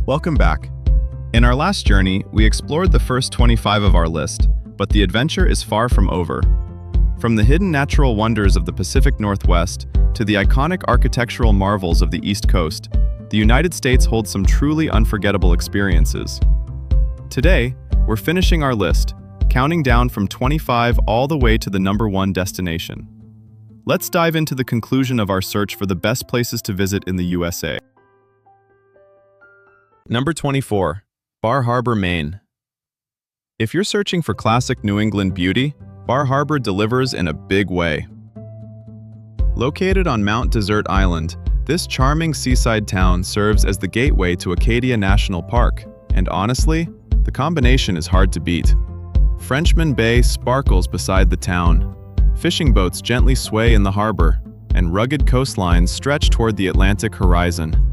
Welcome back. In our last journey, we explored the first 25 of our list, but the adventure is far from over. From the hidden natural wonders of the Pacific Northwest to the iconic architectural marvels of the East Coast, the United States holds some truly unforgettable experiences. Today, we're finishing our list, counting down from 25 all the way to the number 1 destination. Let's dive into the conclusion of our search for the best places to visit in the USA. Number 24. Bar Harbor, Maine. If you're searching for classic New England beauty, Bar Harbor delivers in a big way. Located on Mount Desert Island, this charming seaside town serves as the gateway to Acadia National Park, and honestly, the combination is hard to beat. Frenchman Bay sparkles beside the town. Fishing boats gently sway in the harbor, and rugged coastlines stretch toward the Atlantic horizon.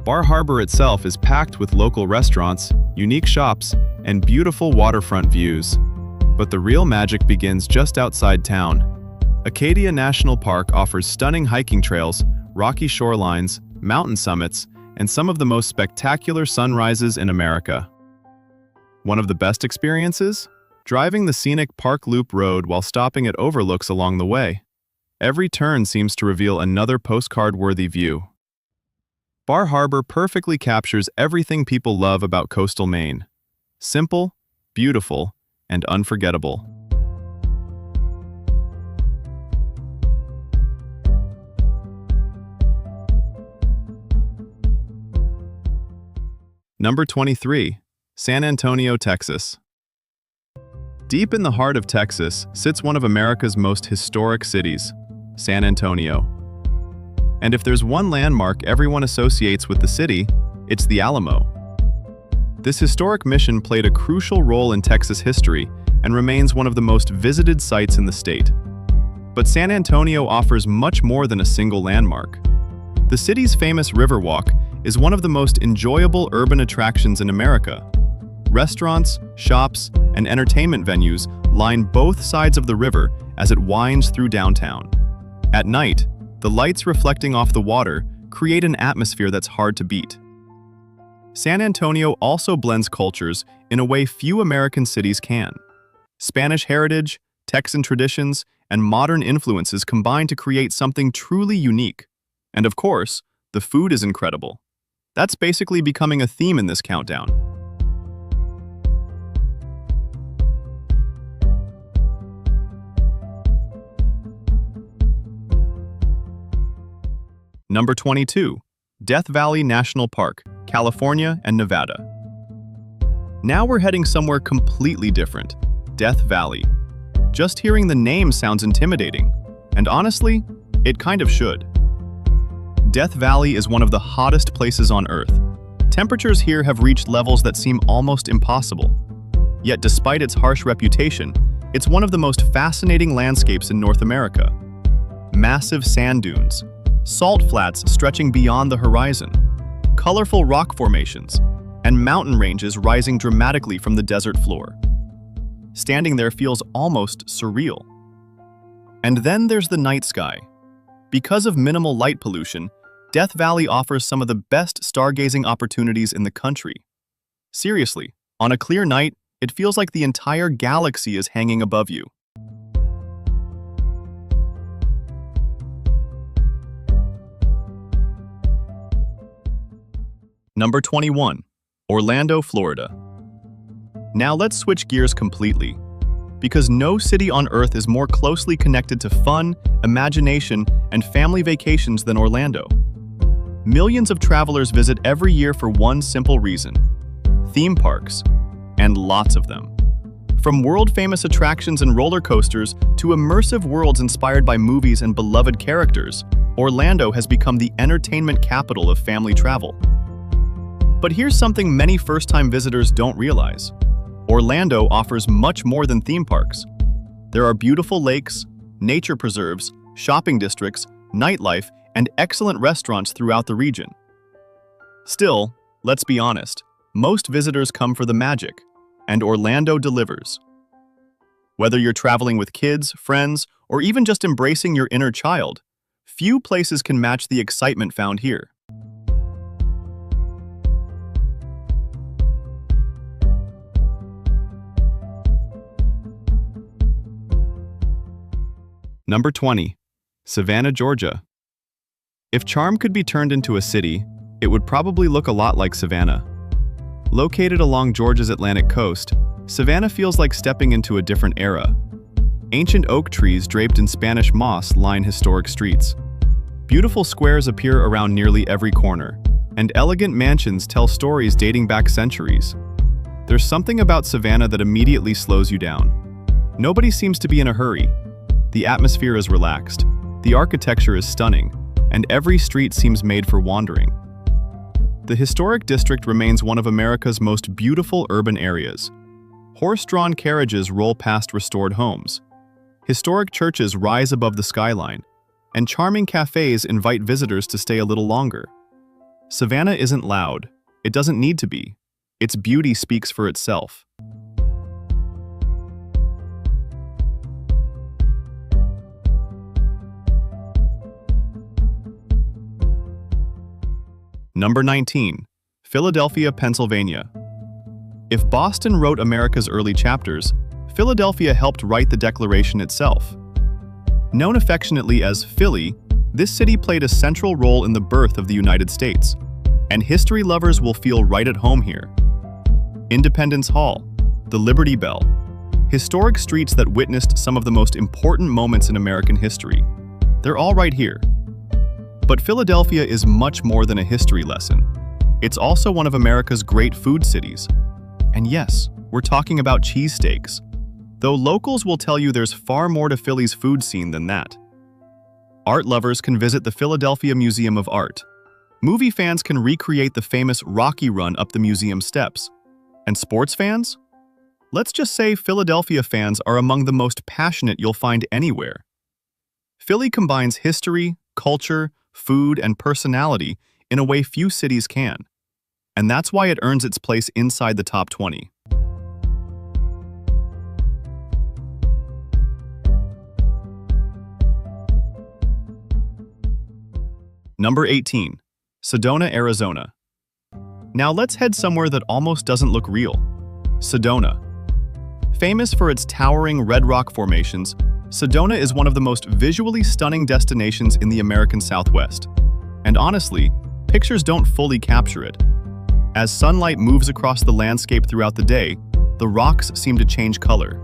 Bar Harbor itself is packed with local restaurants, unique shops, and beautiful waterfront views. But the real magic begins just outside town. Acadia National Park offers stunning hiking trails, rocky shorelines, mountain summits, and some of the most spectacular sunrises in America. One of the best experiences? Driving the scenic Park Loop Road while stopping at overlooks along the way. Every turn seems to reveal another postcard-worthy view. Bar Harbor perfectly captures everything people love about coastal Maine. Simple, beautiful, and unforgettable. Number 23. San Antonio, Texas. Deep in the heart of Texas sits one of America's most historic cities, San Antonio. And if there's one landmark everyone associates with the city, it's the Alamo. This historic mission played a crucial role in Texas history and remains one of the most visited sites in the state. But San Antonio offers much more than a single landmark. The city's famous Riverwalk is one of the most enjoyable urban attractions in America. Restaurants, shops, and entertainment venues line both sides of the river as it winds through downtown. At night, the lights reflecting off the water create an atmosphere that's hard to beat. San Antonio also blends cultures in a way few American cities can. Spanish heritage, Texan traditions, and modern influences combine to create something truly unique. And of course, the food is incredible. That's basically becoming a theme in this countdown. Number 22. Death Valley National Park, California and Nevada. Now we're heading somewhere completely different, Death Valley. Just hearing the name sounds intimidating, and honestly, it kind of should. Death Valley is one of the hottest places on Earth. Temperatures here have reached levels that seem almost impossible. Yet despite its harsh reputation, it's one of the most fascinating landscapes in North America. Massive sand dunes, salt flats stretching beyond the horizon, colorful rock formations, and mountain ranges rising dramatically from the desert floor. Standing there feels almost surreal. And then there's the night sky. Because of minimal light pollution, Death Valley offers some of the best stargazing opportunities in the country. Seriously, on a clear night, it feels like the entire galaxy is hanging above you. Number 21. Orlando, Florida. Now let's switch gears completely. Because no city on Earth is more closely connected to fun, imagination, and family vacations than Orlando. Millions of travelers visit every year for one simple reason: theme parks, and lots of them. From world-famous attractions and roller coasters to immersive worlds inspired by movies and beloved characters, Orlando has become the entertainment capital of family travel. But here's something many first-time visitors don't realize. Orlando offers much more than theme parks. There are beautiful lakes, nature preserves, shopping districts, nightlife, and excellent restaurants throughout the region. Still, let's be honest, most visitors come for the magic, and Orlando delivers. Whether you're traveling with kids, friends, or even just embracing your inner child, few places can match the excitement found here. Number 20. Savannah, Georgia. If charm could be turned into a city, it would probably look a lot like Savannah. Located along Georgia's Atlantic coast, Savannah feels like stepping into a different era. Ancient oak trees draped in Spanish moss line historic streets. Beautiful squares appear around nearly every corner, and elegant mansions tell stories dating back centuries. There's something about Savannah that immediately slows you down. Nobody seems to be in a hurry. The atmosphere is relaxed, the architecture is stunning, and every street seems made for wandering. The historic district remains one of America's most beautiful urban areas. Horse-drawn carriages roll past restored homes. Historic churches rise above the skyline, and charming cafes invite visitors to stay a little longer. Savannah isn't loud. It doesn't need to be. Its beauty speaks for itself. Number 19. Philadelphia, Pennsylvania. If Boston wrote America's early chapters, Philadelphia helped write the Declaration itself. Known affectionately as Philly, this city played a central role in the birth of the United States, and history lovers will feel right at home here. Independence Hall, the Liberty Bell, historic streets that witnessed some of the most important moments in American history. They're all right here. But Philadelphia is much more than a history lesson. It's also one of America's great food cities. And yes, we're talking about cheesesteaks. Though locals will tell you there's far more to Philly's food scene than that. Art lovers can visit the Philadelphia Museum of Art. Movie fans can recreate the famous Rocky Run up the museum steps. And sports fans? Let's just say Philadelphia fans are among the most passionate you'll find anywhere. Philly combines history, culture, food, and personality in a way few cities can. And that's why it earns its place inside the top 20. Number 18. Sedona, Arizona. Now let's head somewhere that almost doesn't look real. Sedona. Famous for its towering red rock formations, Sedona is one of the most visually stunning destinations in the American Southwest. And honestly, pictures don't fully capture it. As sunlight moves across the landscape throughout the day, the rocks seem to change color.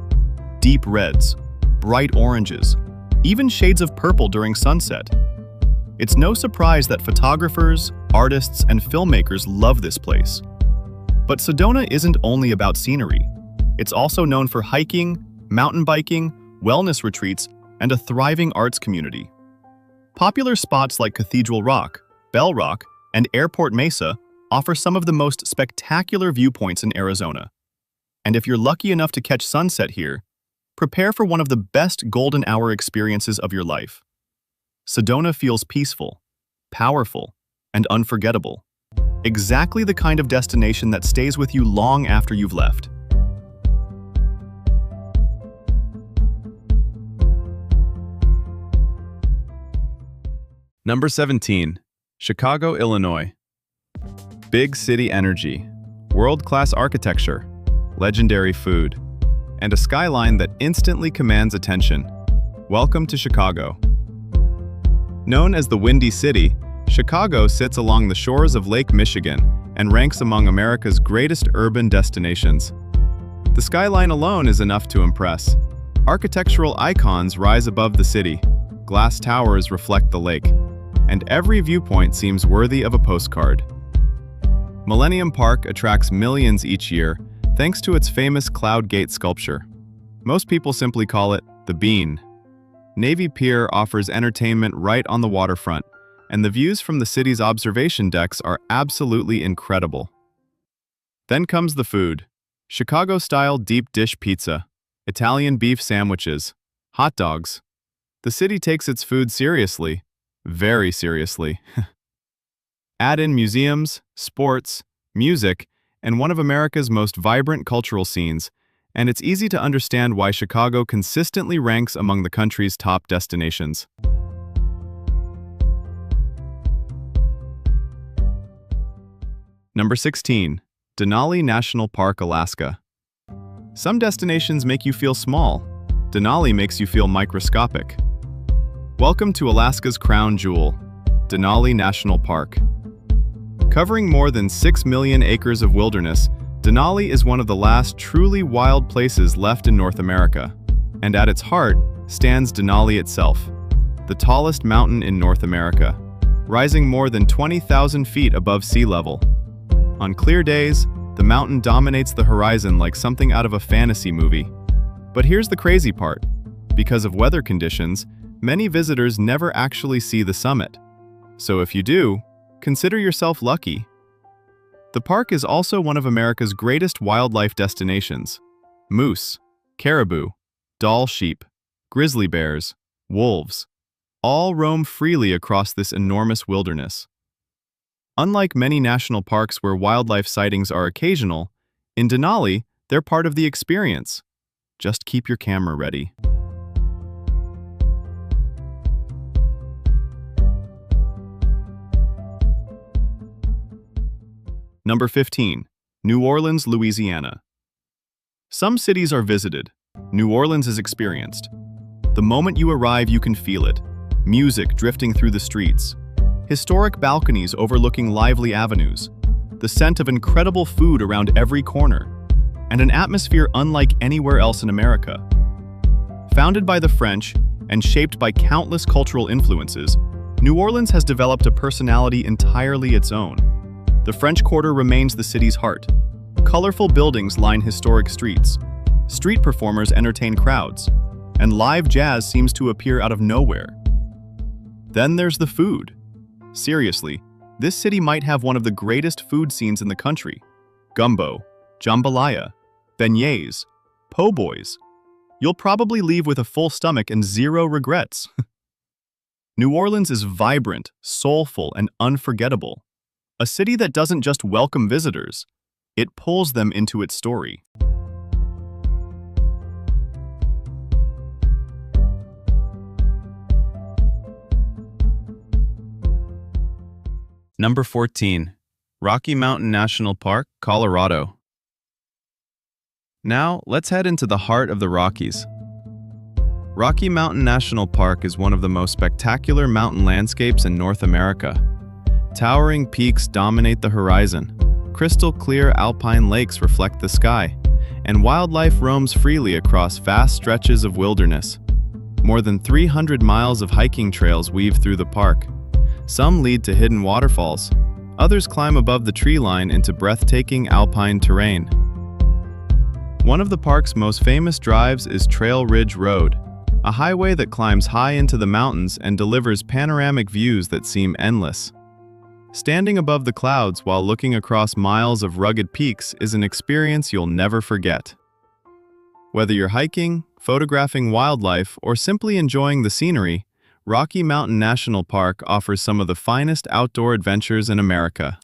Deep reds, bright oranges, even shades of purple during sunset. It's no surprise that photographers, artists, and filmmakers love this place. But Sedona isn't only about scenery. It's also known for hiking, mountain biking, wellness retreats, and a thriving arts community. Popular spots like Cathedral Rock, Bell Rock, and Airport Mesa offer some of the most spectacular viewpoints in Arizona. And if you're lucky enough to catch sunset here, prepare for one of the best golden hour experiences of your life. Sedona feels peaceful, powerful, and unforgettable. Exactly the kind of destination that stays with you long after you've left. Number 17. Chicago, Illinois. Big city energy, world-class architecture, legendary food, and a skyline that instantly commands attention. Welcome to Chicago. Known as the Windy City, Chicago sits along the shores of Lake Michigan and ranks among America's greatest urban destinations. The skyline alone is enough to impress. Architectural icons rise above the city, glass towers reflect the lake, and every viewpoint seems worthy of a postcard. Millennium Park attracts millions each year thanks to its famous Cloud Gate sculpture. Most people simply call it the Bean. Navy Pier offers entertainment right on the waterfront, and the views from the city's observation decks are absolutely incredible. Then comes the food. Chicago-style deep dish pizza, Italian beef sandwiches, hot dogs. The city takes its food seriously, very seriously. Add in museums, sports, music, and one of America's most vibrant cultural scenes, and it's easy to understand why Chicago consistently ranks among the country's top destinations. Number 16. Denali National Park, Alaska. Some destinations make you feel small. Denali makes you feel microscopic. Welcome to Alaska's crown jewel, Denali National Park. Covering more than 6 million acres of wilderness, Denali is one of the last truly wild places left in North America. And at its heart stands Denali itself, the tallest mountain in North America, rising more than 20,000 feet above sea level. On clear days, the mountain dominates the horizon like something out of a fantasy movie. But here's the crazy part. Because of weather conditions, many visitors never actually see the summit. So if you do, consider yourself lucky. The park is also one of America's greatest wildlife destinations. Moose, caribou, Dall sheep, grizzly bears, wolves, all roam freely across this enormous wilderness. Unlike many national parks where wildlife sightings are occasional, in Denali, they're part of the experience. Just keep your camera ready. Number 15. New Orleans, Louisiana. Some cities are visited. New Orleans is experienced. The moment you arrive, you can feel it. Music drifting through the streets. Historic balconies overlooking lively avenues. The scent of incredible food around every corner. And an atmosphere unlike anywhere else in America. Founded by the French and shaped by countless cultural influences, New Orleans has developed a personality entirely its own. The French Quarter remains the city's heart. Colorful buildings line historic streets. Street performers entertain crowds. And live jazz seems to appear out of nowhere. Then there's the food. Seriously, this city might have one of the greatest food scenes in the country. Gumbo, jambalaya, beignets, po' boys. You'll probably leave with a full stomach and zero regrets. New Orleans is vibrant, soulful, and unforgettable. A city that doesn't just welcome visitors, it pulls them into its story. Number 14. Rocky Mountain National Park, Colorado. Now, let's head into the heart of the Rockies. Rocky Mountain National Park is one of the most spectacular mountain landscapes in North America. Towering peaks dominate the horizon, crystal clear alpine lakes reflect the sky, and wildlife roams freely across vast stretches of wilderness. More than 300 miles of hiking trails weave through the park. Some lead to hidden waterfalls, others climb above the tree line into breathtaking alpine terrain. One of the park's most famous drives is Trail Ridge Road, a highway that climbs high into the mountains and delivers panoramic views that seem endless. Standing above the clouds while looking across miles of rugged peaks is an experience you'll never forget. Whether you're hiking, photographing wildlife, or simply enjoying the scenery, Rocky Mountain National Park offers some of the finest outdoor adventures in America.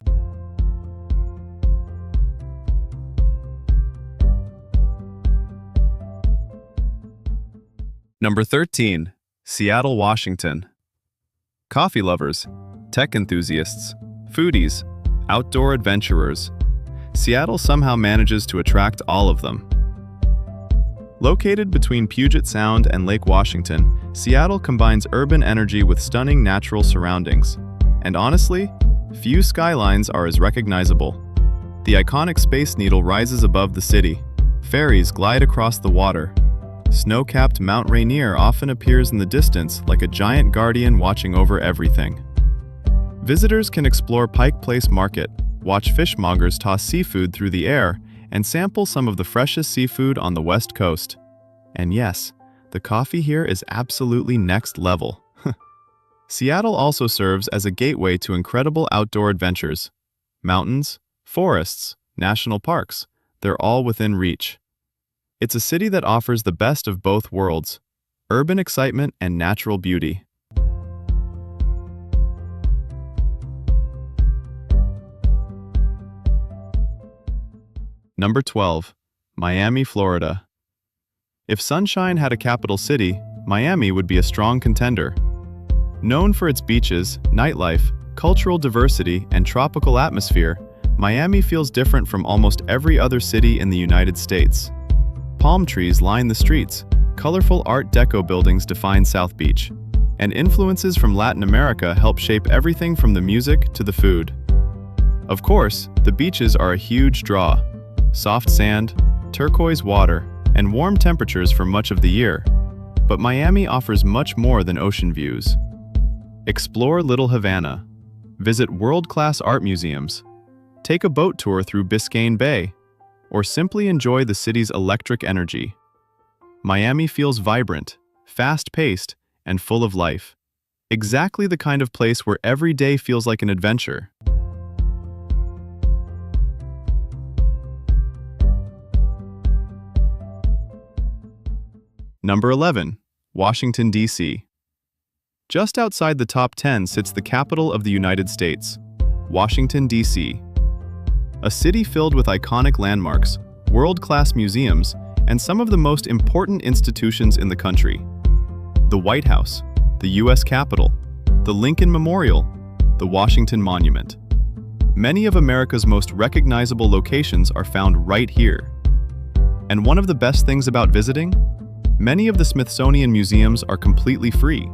Number 13. Seattle, Washington. Coffee lovers, tech enthusiasts, foodies, outdoor adventurers. Seattle somehow manages to attract all of them. Located between Puget Sound and Lake Washington, Seattle combines urban energy with stunning natural surroundings. And honestly, few skylines are as recognizable. The iconic Space Needle rises above the city. Ferries glide across the water. Snow-capped Mount Rainier often appears in the distance like a giant guardian watching over everything. Visitors can explore Pike Place Market, watch fishmongers toss seafood through the air, and sample some of the freshest seafood on the West Coast. And yes, the coffee here is absolutely next level. Seattle also serves as a gateway to incredible outdoor adventures. Mountains, forests, national parks, they're all within reach. It's a city that offers the best of both worlds, urban excitement and natural beauty. Number 12. Miami, Florida. If sunshine had a capital city, Miami would be a strong contender. Known for its beaches, nightlife, cultural diversity, and tropical atmosphere, Miami feels different from almost every other city in the United States. Palm trees line the streets, colorful Art Deco buildings define South Beach, and influences from Latin America help shape everything from the music to the food. Of course, the beaches are a huge draw. Soft sand, turquoise water, and warm temperatures for much of the year. But Miami offers much more than ocean views. Explore Little Havana. Visit world-class art museums. Take a boat tour through Biscayne Bay, or simply enjoy the city's electric energy. Miami feels vibrant, fast-paced, and full of life. Exactly the kind of place where every day feels like an adventure. Number 11. Washington, D.C. Just outside the top 10 sits the capital of the United States, Washington, D.C. A city filled with iconic landmarks, world-class museums, and some of the most important institutions in the country. The White House, the U.S. Capitol, the Lincoln Memorial, the Washington Monument. Many of America's most recognizable locations are found right here. And one of the best things about visiting? Many of the Smithsonian museums are completely free.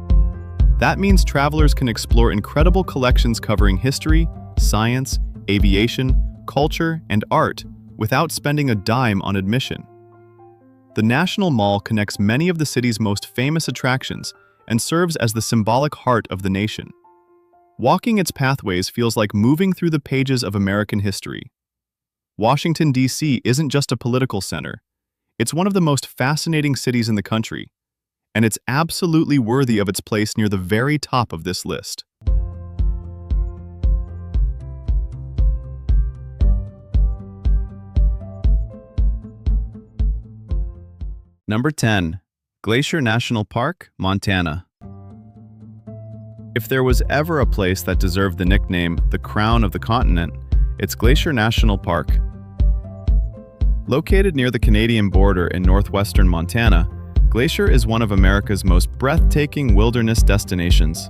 That means travelers can explore incredible collections covering history, science, aviation, culture, and art without spending a dime on admission. The National Mall connects many of the city's most famous attractions and serves as the symbolic heart of the nation. Walking its pathways feels like moving through the pages of American history. Washington, D.C. isn't just a political center. It's one of the most fascinating cities in the country, and it's absolutely worthy of its place near the very top of this list. Number 10. Glacier National Park, Montana. If there was ever a place that deserved the nickname the crown of the continent, it's Glacier National Park. Located near the Canadian border in northwestern Montana, Glacier is one of America's most breathtaking wilderness destinations.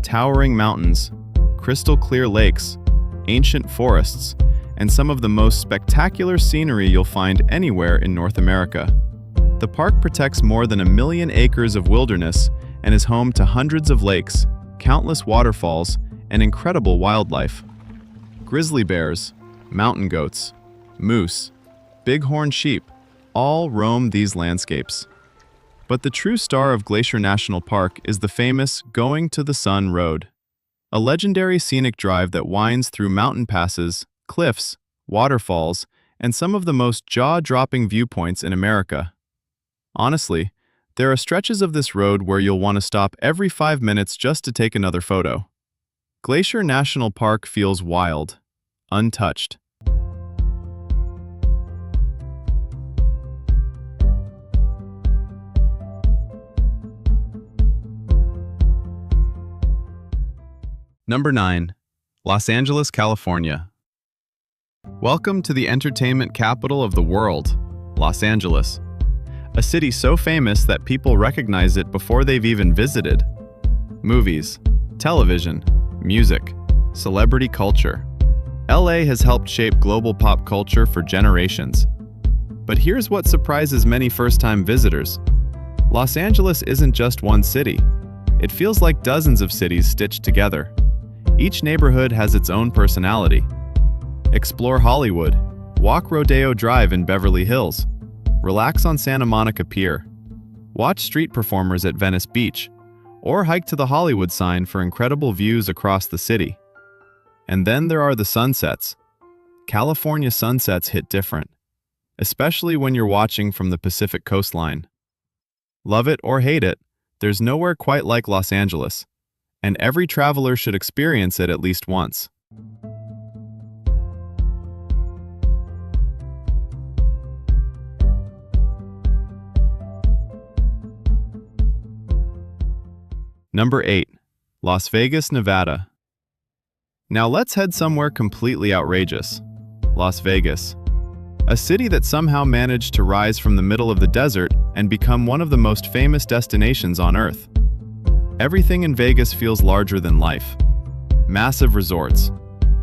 Towering mountains, crystal-clear lakes, ancient forests, and some of the most spectacular scenery you'll find anywhere in North America. The park protects more than 1 million acres of wilderness and is home to hundreds of lakes, countless waterfalls, and incredible wildlife. Grizzly bears, mountain goats, moose, bighorn sheep all roam these landscapes. But the true star of Glacier National Park is the famous Going to the Sun Road, a legendary scenic drive that winds through mountain passes, cliffs, waterfalls, and some of the most jaw-dropping viewpoints in America. Honestly, there are stretches of this road where you'll want to stop every 5 minutes just to take another photo. Glacier National Park feels wild, untouched. Number 9. Los Angeles, California. Welcome to the entertainment capital of the world, Los Angeles. A city so famous that people recognize it before they've even visited. Movies, television, music, celebrity culture. LA has helped shape global pop culture for generations. But here's what surprises many first-time visitors. Los Angeles isn't just one city. It feels like dozens of cities stitched together. Each neighborhood has its own personality. Explore Hollywood, walk Rodeo Drive in Beverly Hills, relax on Santa Monica Pier, watch street performers at Venice Beach, or hike to the Hollywood sign for incredible views across the city. And then there are the sunsets. California sunsets hit different, especially when you're watching from the Pacific coastline. Love it or hate it, there's nowhere quite like Los Angeles, and every traveler should experience it at least once. Number 8. Las Vegas, Nevada. Now let's head somewhere completely outrageous. Las Vegas. A city that somehow managed to rise from the middle of the desert and become one of the most famous destinations on Earth. Everything in Vegas feels larger than life. Massive resorts,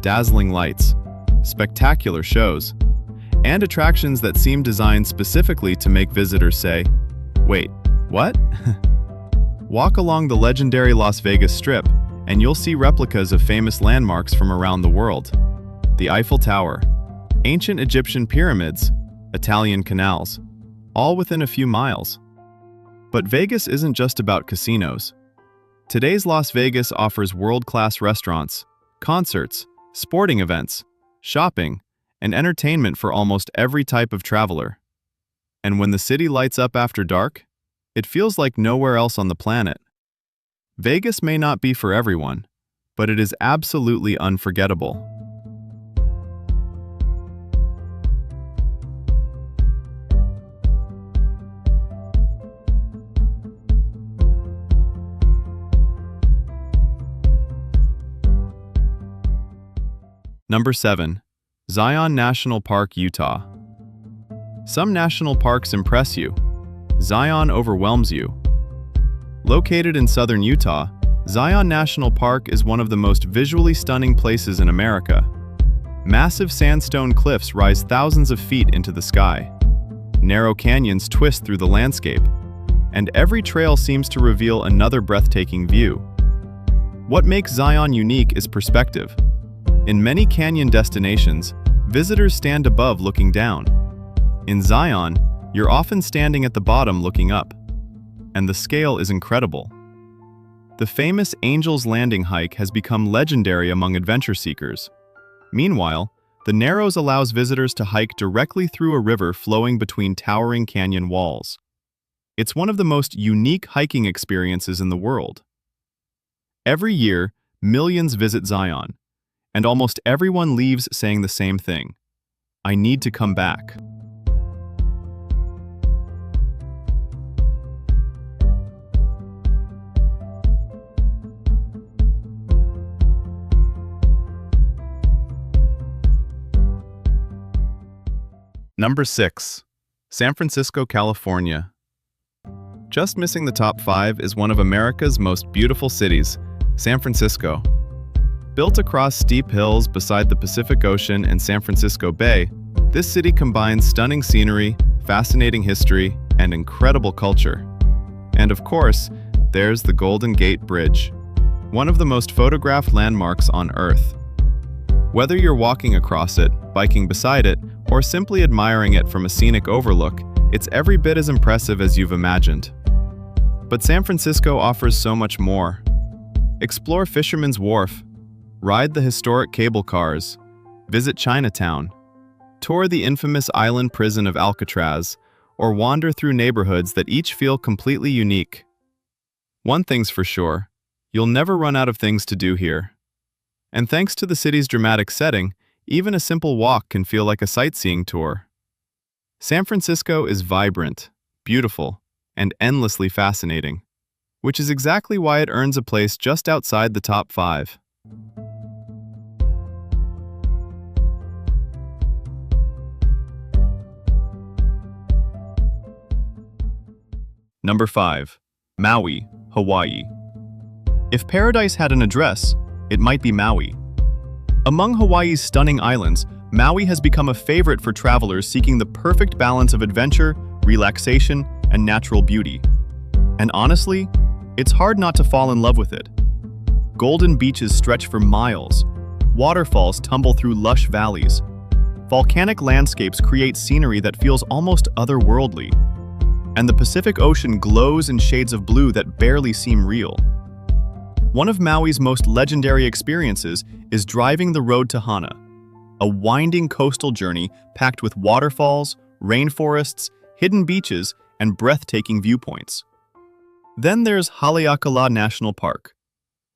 dazzling lights, spectacular shows, and attractions that seem designed specifically to make visitors say, "Wait, what?" Walk along the legendary Las Vegas Strip, and you'll see replicas of famous landmarks from around the world. The Eiffel Tower, ancient Egyptian pyramids, Italian canals, all within a few miles. But Vegas isn't just about casinos. Today's Las Vegas offers world-class restaurants, concerts, sporting events, shopping, and entertainment for almost every type of traveler. And when the city lights up after dark, it feels like nowhere else on the planet. Vegas may not be for everyone, but it is absolutely unforgettable. Number 7. Zion National Park, Utah. Some national parks impress you. Zion overwhelms you. Located in southern Utah, Zion National Park is one of the most visually stunning places in America. Massive sandstone cliffs rise thousands of feet into the sky. Narrow canyons twist through the landscape, and every trail seems to reveal another breathtaking view. What makes Zion unique is perspective. In many canyon destinations, visitors stand above looking down. In Zion, you're often standing at the bottom looking up, and the scale is incredible. The famous Angel's Landing hike has become legendary among adventure seekers. Meanwhile, the Narrows allows visitors to hike directly through a river flowing between towering canyon walls. It's one of the most unique hiking experiences in the world. Every year, millions visit Zion, and almost everyone leaves saying the same thing: I need to come back. Number 6. San Francisco, California. Just missing the top 5 is one of America's most beautiful cities, San Francisco. Built across steep hills beside the Pacific Ocean and San Francisco Bay, this city combines stunning scenery, fascinating history, and incredible culture. And of course, there's the Golden Gate Bridge, one of the most photographed landmarks on Earth. Whether you're walking across it, biking beside it, or simply admiring it from a scenic overlook, it's every bit as impressive as you've imagined. But San Francisco offers so much more. Explore Fisherman's Wharf, ride the historic cable cars, visit Chinatown, tour the infamous island prison of Alcatraz, or wander through neighborhoods that each feel completely unique. One thing's for sure, you'll never run out of things to do here. And thanks to the city's dramatic setting, even a simple walk can feel like a sightseeing tour. San Francisco is vibrant, beautiful, and endlessly fascinating, which is exactly why it earns a place just outside the top 5. Number 5. Maui, Hawaii. If paradise had an address, it might be Maui. Among Hawaii's stunning islands, Maui has become a favorite for travelers seeking the perfect balance of adventure, relaxation, and natural beauty. And honestly, it's hard not to fall in love with it. Golden beaches stretch for miles, waterfalls tumble through lush valleys, volcanic landscapes create scenery that feels almost otherworldly, and the Pacific Ocean glows in shades of blue that barely seem real. One of Maui's most legendary experiences is driving the road to Hana, a winding coastal journey packed with waterfalls, rainforests, hidden beaches, and breathtaking viewpoints. Then there's Haleakala National Park.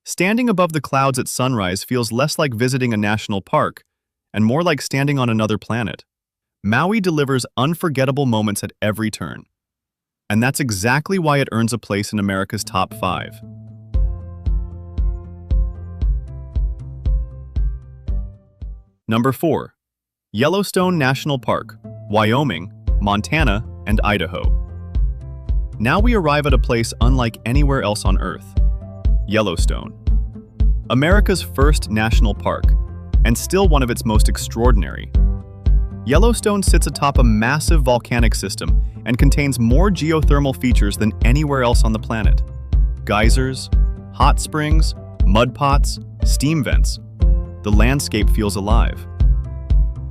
Standing above the clouds at sunrise feels less like visiting a national park and more like standing on another planet. Maui delivers unforgettable moments at every turn. And that's exactly why it earns a place in America's top 5. Number 4. Yellowstone National Park, Wyoming, Montana, and Idaho. Now we arrive at a place unlike anywhere else on Earth. Yellowstone. America's first national park, and still one of its most extraordinary. Yellowstone sits atop a massive volcanic system and contains more geothermal features than anywhere else on the planet. geysers, hot springs, mud pots, steam vents. The landscape feels alive.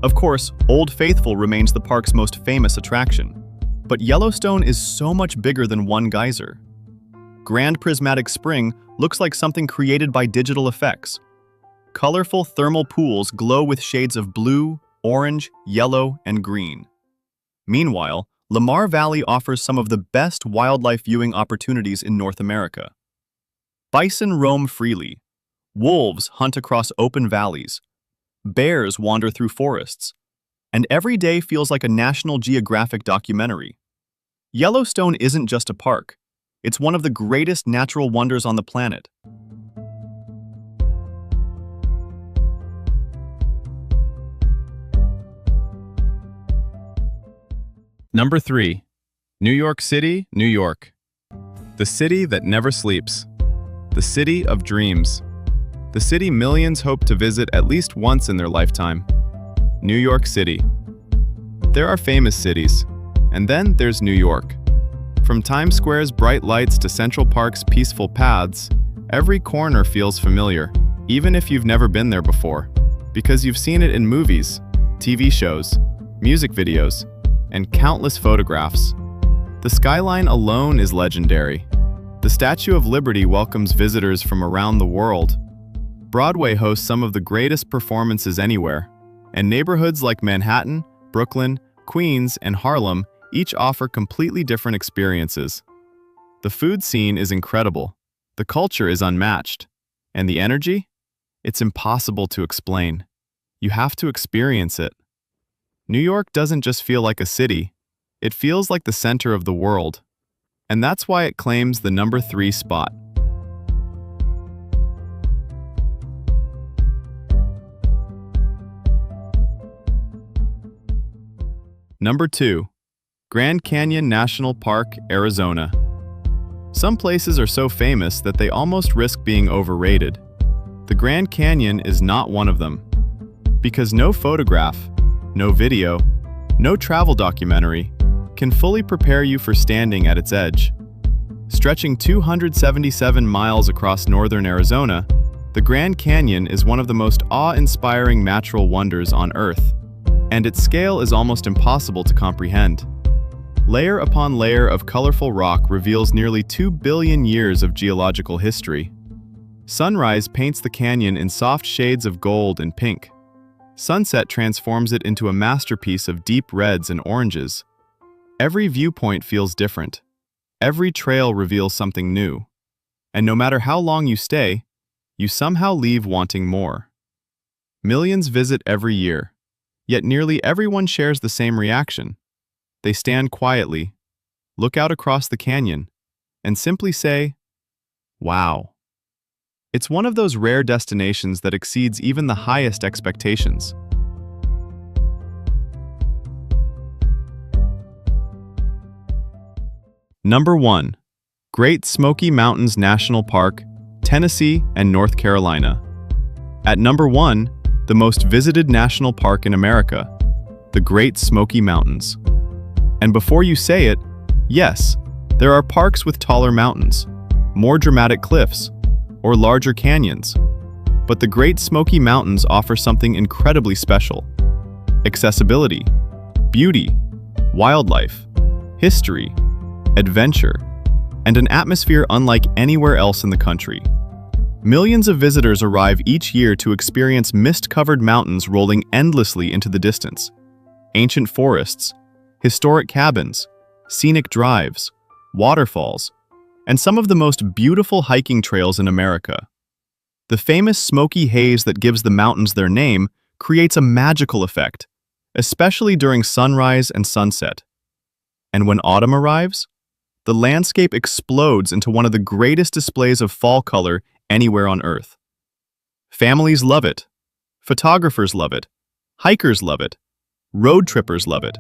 Of course, Old Faithful remains the park's most famous attraction, but Yellowstone is so much bigger than one geyser. Grand Prismatic Spring looks like something created by digital effects. Colorful thermal pools glow with shades of blue, orange, yellow, and green. Meanwhile, Lamar Valley offers some of the best wildlife viewing opportunities in North America. Bison roam freely. Wolves hunt across open valleys. Bears wander through forests. And every day feels like a National Geographic documentary. Yellowstone isn't just a park. It's one of the greatest natural wonders on the planet. Number 3. New York City, New York. The city that never sleeps. The city of dreams. The city millions hope to visit at least once in their lifetime. New York City. There are famous cities, and then there's New York. From Times Square's bright lights to Central Park's peaceful paths, every corner feels familiar, even if you've never been there before, because you've seen it in movies, TV shows, music videos, and countless photographs. The skyline alone is legendary. The Statue of Liberty welcomes visitors from around the world. Broadway hosts some of the greatest performances anywhere, and neighborhoods like Manhattan, Brooklyn, Queens, and Harlem each offer completely different experiences. The food scene is incredible, the culture is unmatched, and the energy? It's impossible to explain. You have to experience it. New York doesn't just feel like a city, it feels like the center of the world. And that's why it claims the number 3 spot. Number 2. Grand Canyon National Park, Arizona. Some places are so famous that they almost risk being overrated. The Grand Canyon is not one of them. Because no photograph, no video, no travel documentary can fully prepare you for standing at its edge. Stretching 277 miles across northern Arizona, the Grand Canyon is one of the most awe-inspiring natural wonders on Earth, and its scale is almost impossible to comprehend. Layer upon layer of colorful rock reveals nearly 2 billion years of geological history. Sunrise paints the canyon in soft shades of gold and pink. Sunset transforms it into a masterpiece of deep reds and oranges. Every viewpoint feels different. Every trail reveals something new. And no matter how long you stay, you somehow leave wanting more. Millions visit every year, yet nearly everyone shares the same reaction. They stand quietly, look out across the canyon, and simply say, "Wow." It's one of those rare destinations that exceeds even the highest expectations. Number 1. Great Smoky Mountains National Park, Tennessee and North Carolina. At number 1, the most visited national park in America, the Great Smoky Mountains. And before you say it, yes, there are parks with taller mountains, more dramatic cliffs, or larger canyons. But the Great Smoky Mountains offer something incredibly special. Accessibility, beauty, wildlife, history, adventure, and an atmosphere unlike anywhere else in the country. Millions of visitors arrive each year to experience mist-covered mountains rolling endlessly into the distance. Ancient forests, historic cabins, scenic drives, waterfalls, and some of the most beautiful hiking trails in America. The famous smoky haze that gives the mountains their name creates a magical effect, especially during sunrise and sunset. And when autumn arrives, the landscape explodes into one of the greatest displays of fall color anywhere on Earth. Families love it, photographers love it, hikers love it, road trippers love it.